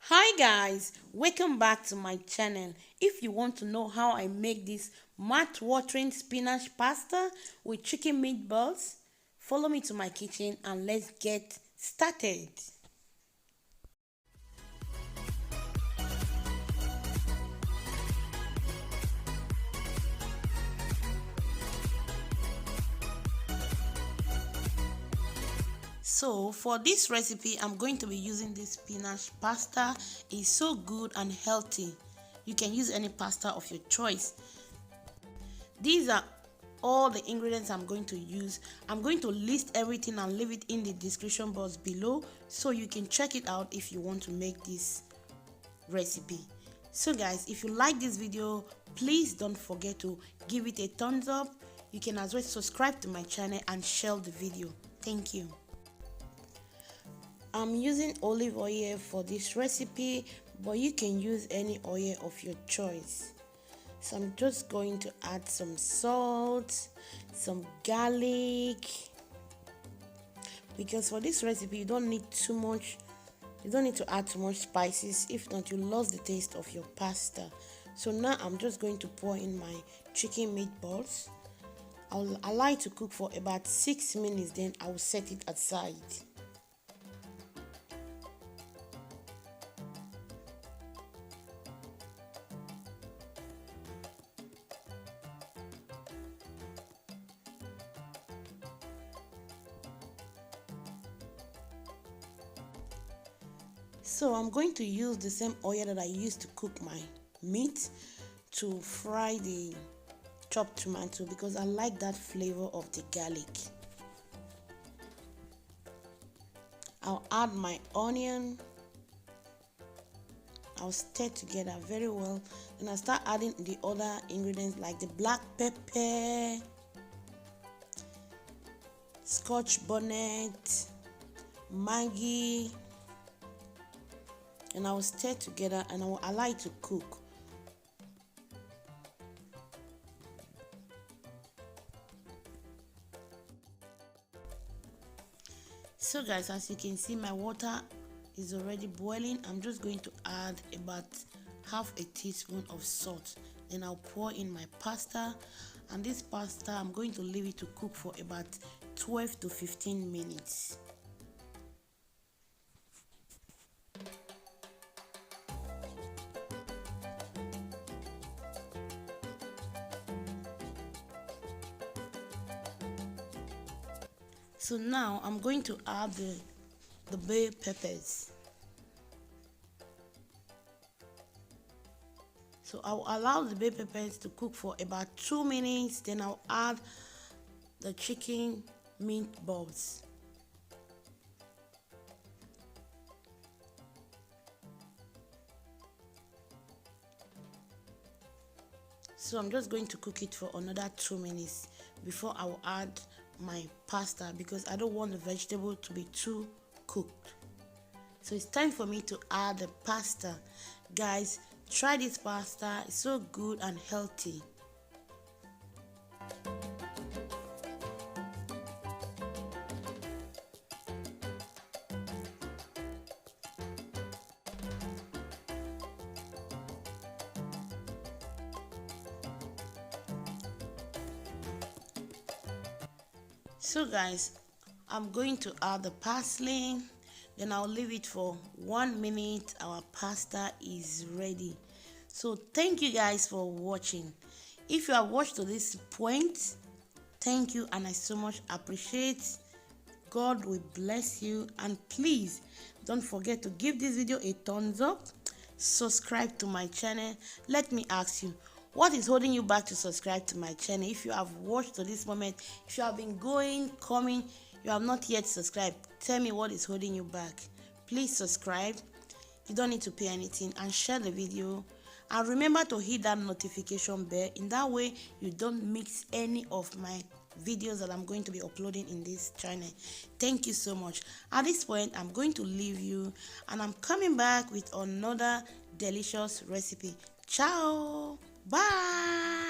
Hi guys, welcome back to my channel. If you want to know how I make this mouth-watering spinach pasta with chicken meatballs, follow me to my kitchen and let's get started. So for this recipe, I'm going to be using this spinach pasta. It's so good and healthy. You can use any pasta of your choice. These are all the ingredients I'm going to use. I'm going to list everything and leave it in the description box below so you can check it out if you want to make this recipe. So guys, if you like this video, please don't forget to give it a thumbs up. You can as well subscribe to my channel and share the video. Thank you. I'm using olive oil for this recipe, but you can use any oil of your choice. So I'm just going to add some salt, some garlic, because for this recipe you don't need too much, you don't need to add too much spices. If not, you lose the taste of your pasta. So now I'm just going to pour in my chicken meatballs. I'll allow it to cook for about 6 minutes, then I will set it aside. So I'm going to use the same oil that I used to cook my meat to fry the chopped tomato because I like that flavor of the garlic. I'll add my onion. I'll stir together very well. Then I'll start adding the other ingredients like the black pepper, scotch bonnet, Maggi, and I will stir together and I will allow it to cook. So guys, as you can see, my water is already boiling. I'm just going to add about half a teaspoon of salt. Then I'll pour in my pasta, and this pasta I'm going to leave it to cook for about 12 to 15 minutes. So now I'm going to add the bell peppers. So I'll allow the bell peppers to cook for about 2 minutes. Then I'll add the chicken meatballs. So I'm just going to cook it for another 2 minutes before I will add my pasta because I don't want the vegetable to be too cooked. So it's time for me to add the pasta. Guys, try this pasta. It's so good and healthy. So guys, I'm going to add the parsley, then I'll leave it for 1 minute. Our pasta is ready. So thank you guys for watching. If you have watched to this point, thank you and I so much appreciate. God will bless you, and please don't forget to give this video a thumbs up, subscribe to my channel. Let me ask you, what is holding you back to subscribe to my channel? If you have watched to this moment, if you have been coming, you have not yet subscribed, tell me what is holding you back. Please subscribe. You don't need to pay anything, and share the video, and remember to hit that notification bell. In that way you don't miss any of my videos that I'm going to be uploading in this channel. Thank you so much. At this point, I'm going to leave you, and I'm coming back with another delicious recipe. Ciao. Bye.